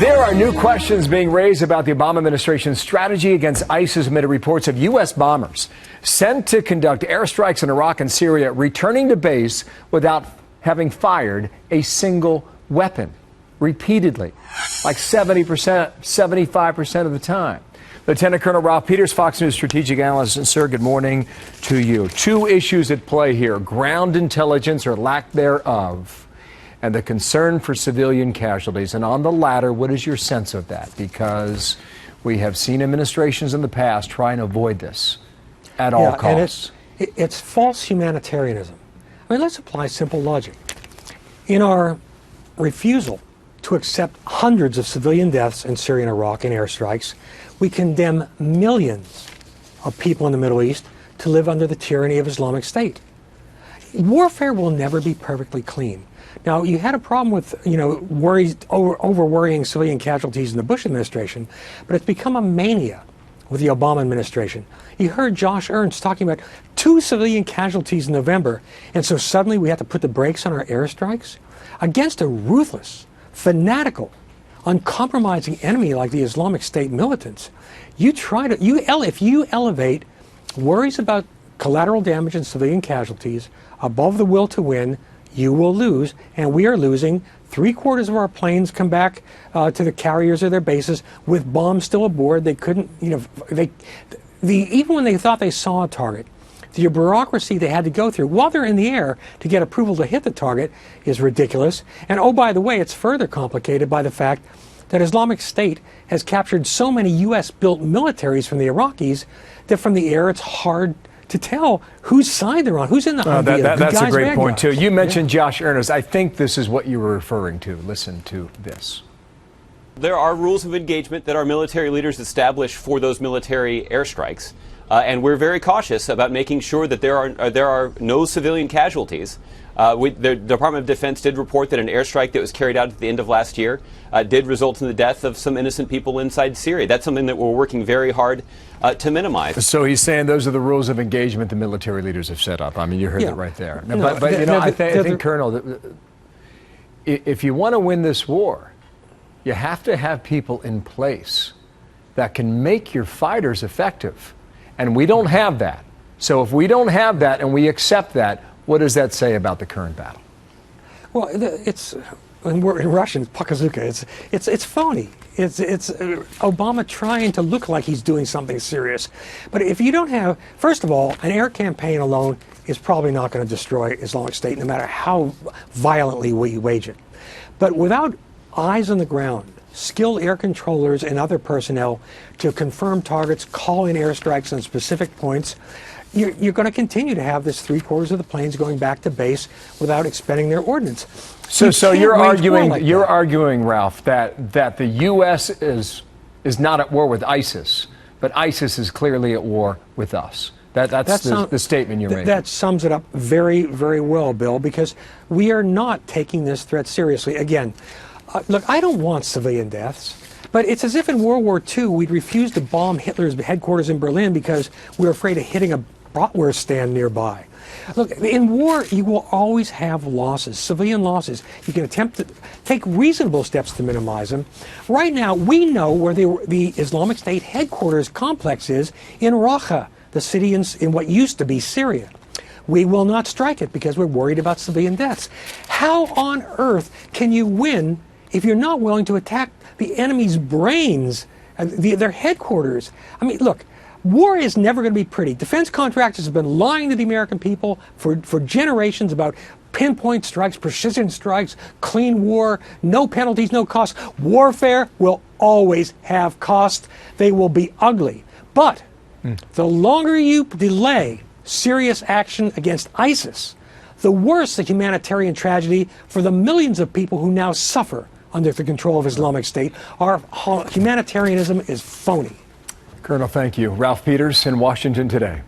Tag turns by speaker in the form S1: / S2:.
S1: There are new questions being raised about the Obama administration's strategy against ISIS amid reports of U.S. bombers sent to conduct airstrikes in Iraq and Syria returning to base without having fired a single weapon repeatedly, like 70%, 75% of the time. Lieutenant Colonel Ralph Peters, Fox News strategic analyst. And sir, good morning to you. Two issues at play here: ground intelligence or lack thereof, and the concern for civilian casualties. And on the latter, what is your sense of that? Because we have seen administrations in the past try and avoid this at all costs.
S2: And it's false humanitarianism. I mean, let's apply simple logic. In our refusal to accept hundreds of civilian deaths in Syria and Iraq in airstrikes, we condemn millions of people in the Middle East to live under the tyranny of Islamic State. Warfare will never be perfectly clean. Now, you had a problem with, over worrying civilian casualties in the Bush administration, but it's become a mania with the Obama administration. You heard Josh Ernst talking about 2 civilian casualties in November, and so suddenly we have to put the brakes on our airstrikes against a ruthless, fanatical, uncompromising enemy like the Islamic State militants. If you elevate worries about collateral damage and civilian casualties above the will to win, you will lose, and we are losing. 3/4 of our planes come back to the carriers or their bases with bombs still aboard. They couldn't, even when they thought they saw a target, the bureaucracy they had to go through while they're in the air to get approval to hit the target is ridiculous. And oh, by the way, it's further complicated by the fact that Islamic State has captured so many U.S.-built militaries from the Iraqis that from the air it's hard to tell whose side they're on, who's in the Humvee.
S1: That's a great point, too. You mentioned Josh Ernst. I think this is what you were referring to. Listen to this.
S3: There are rules of engagement that our military leaders establish for those military airstrikes, and we're very cautious about making sure that there are no civilian casualties. The Department of Defense did report that an airstrike that was carried out at the end of last year did result in the death of some innocent people inside Syria. That's something that we're working very hard to minimize.
S1: So he's saying those are the rules of engagement the military leaders have set up. I mean, you heard it right there. I think, Colonel, if you want to win this war, you have to have people in place that can make your fighters effective. And we don't have that. So if we don't have that and we accept that, what does that say about the current battle?
S2: Well, it's in Russian, pokazuka. It's phony. It's Obama trying to look like he's doing something serious. But if you don't have, first of all, an air campaign alone is probably not going to destroy Islamic State, no matter how violently we wage it. But without eyes on the ground, skilled air controllers and other personnel to confirm targets, call in airstrikes on specific points, you're going to continue to have this 3/4 of the planes going back to base without expending their ordnance.
S1: So you're arguing, Ralph, that the U.S. is not at war with ISIS, but ISIS is clearly at war with us. That's the statement you're making.
S2: That sums it up very, very well, Bill, because we are not taking this threat seriously. Again, look, I don't want civilian deaths. But it's as if in World War II we'd refuse to bomb Hitler's headquarters in Berlin because we were afraid of hitting a bratwurst stand nearby. Look, in war you will always have losses, civilian losses. You can attempt to take reasonable steps to minimize them. Right now we know where the Islamic State headquarters complex is in Raqqa, the city in what used to be Syria. We will not strike it because we're worried about civilian deaths. How on earth can you win if you're not willing to attack the enemy's brains, their headquarters? I mean, look, war is never going to be pretty. Defense contractors have been lying to the American people for generations about pinpoint strikes, precision strikes, clean war, no penalties, no costs. Warfare will always have costs. They will be ugly. But the longer you delay serious action against ISIS, the worse the humanitarian tragedy for the millions of people who now suffer under the control of Islamic State. Our humanitarianism is phony.
S1: Colonel, thank you. Ralph Peters in Washington today.